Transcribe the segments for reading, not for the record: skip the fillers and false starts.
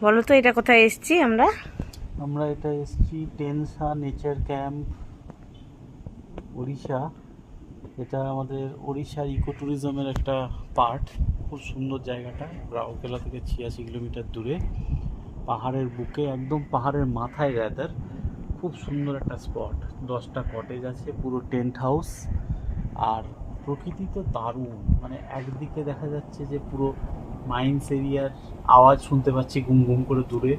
বলো তো এটা কোথায় এসেছি আমরা? আমরা এটা এসেছি টেনসা নেচার ক্যাম্প, উড়িষ্যা। এটা আমাদের উড়িষ্যার ইকো ট্যুরিজমের একটা পার্ট। খুব সুন্দর জায়গাটা, রাউরকেলা থেকে 86 কিলোমিটার দূরে, পাহাড়ের বুকে, একদম পাহাড়ের মাথায় র্যাদার। খুব সুন্দর একটা স্পট। 10টা কটেজ আছে, পুরো টেন্ট হাউস। আর প্রকৃতি তো দারুণ, মানে একদিকে দেখা যাচ্ছে যে পুরো মাইন্স এরিয়ার আওয়াজ শুনতে পাচ্ছি গুম গুম করে দূরে।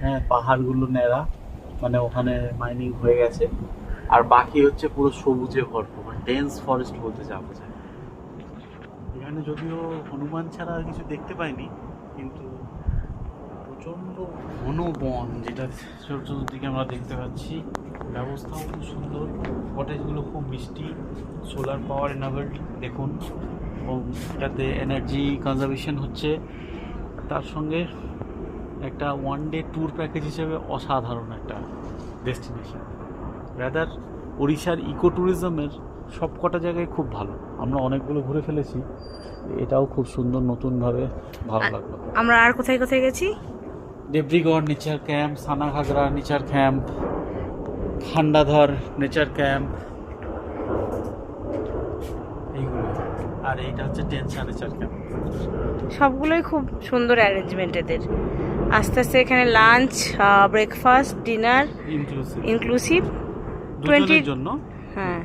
হ্যাঁ, পাহাড়গুলো ন্যাড়া, মানে ওখানে মাইনিং হয়ে গেছে। আর বাকি হচ্ছে পুরো সবুজে ভরপুর, মানে ডেন্স ফরেস্ট বলতে যাওয়া যায়। এখানে যদিও হনুমান ছাড়া আর কিছু দেখতে পাইনি, কিন্তু প্রচণ্ড ঘন বন, যেটা চতুর্দিকে আমরা দেখতে পাচ্ছি। ব্যবস্থাও খুব সুন্দর, কটেজগুলো খুব মিষ্টি, সোলার পাওয়ার এনাবেলড দেখুন, এবং এটাতে এনার্জি কনজারভেশন হচ্ছে। তার সঙ্গে একটা ওয়ান ডে ট্যুর প্যাকেজ হিসেবে অসাধারণ একটা ডেস্টিনেশন। রাদার ওড়িশার ইকো ট্যুরিজমের সব কটা জায়গায় খুব ভালো। আমরা অনেকগুলো ঘুরে ফেলেছি, এটাও খুব সুন্দর, নতুনভাবে ভালো লাগলো। আমরা আর কোথায় কোথায় গেছি? Debrigarh nature camp, Sanaghagara nature camp, Khandadhar nature camp, এইগুলো। আর এইটা হচ্ছে টেনসা নেচার ক্যাম্প। সবগুলোই খুব সুন্দর অ্যারেঞ্জমেন্ট এদের। আস্তে আস্তে এখানে লাঞ্চ, ব্রেকফাস্ট, ডিনার ইনক্লুসিভ 20 জন্য। হ্যাঁ,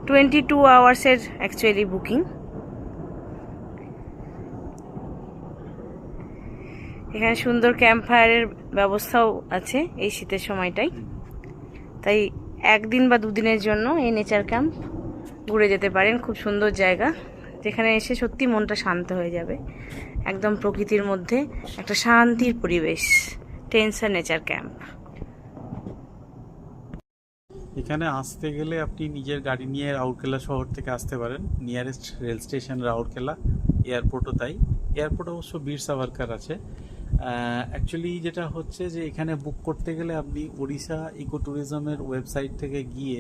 22 আওয়ার্সের অ্যাকচুয়ালি বুকিং। এখানে সুন্দর ক্যাম্প ফায়ারের ব্যবস্থাও আছে এই শীতের সময়টাই। তাই একদিন বা দুদিনের জন্য এই নেচার ক্যাম্প ঘুরে যেতে পারেন। খুব সুন্দর জায়গা, যেখানে এসে সত্যি মনটা শান্ত হয়ে যাবে। একদম প্রকৃতির মধ্যে একটা শান্তির পরিবেশ। টেনসা নেচার ক্যাম্প। এখানে আসতে গেলে আপনি নিজের গাড়ি নিয়ে রাউরকেলা শহর থেকে আসতে পারেন। নিয়ারেস্ট রেল স্টেশন রাউরকেলা, এয়ারপোর্টও তাই। এয়ারপোর্ট অবশ্য বীর সাভারকার আছে। অ্যাকচুয়ালি যেটা হচ্ছে যে এখানে বুক করতে গেলে আপনি উড়িষ্যা ইকো ট্যুরিজমের ওয়েবসাইট থেকে গিয়ে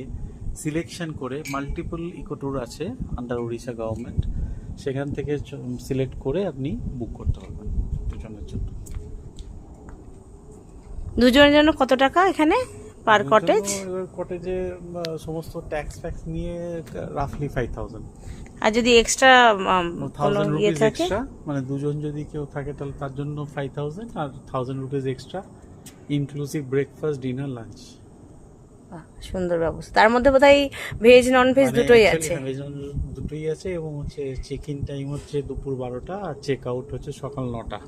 সিলেকশন করে, মাল্টিপল ইকো ট্যুর আছে আন্ডার উড়িষ্যা গভর্নমেন্ট, সেখান থেকে সিলেক্ট করে আপনি বুক করতে পারবেন দুজনের জন্য। দুজনের জন্য কত টাকা এখানে পার কটেজ? এবার কটেজে সমস্ত ট্যাক্স ফ্যাক্স নিয়ে রাফলি 5000। আর যদি এক্সট্রা কোনো 1000 ইয়ে রুপিস থাকে, এক্সট্রা, মানে দুজন যদি কেউ থাকে তাহলে তার জন্য 5000, আর 1000 rupees extra inclusive breakfast, dinner, lunch. সুন্দর ব্যবস্থা। তার মধ্যে বোধহয় ভেজ নন ভেজ দুটোই আছে। দুটোই আছে, এবং হচ্ছে চেক ইন টাইম হচ্ছে দুপুর 12টা, আর চেক আউট হচ্ছে সকাল 9টা।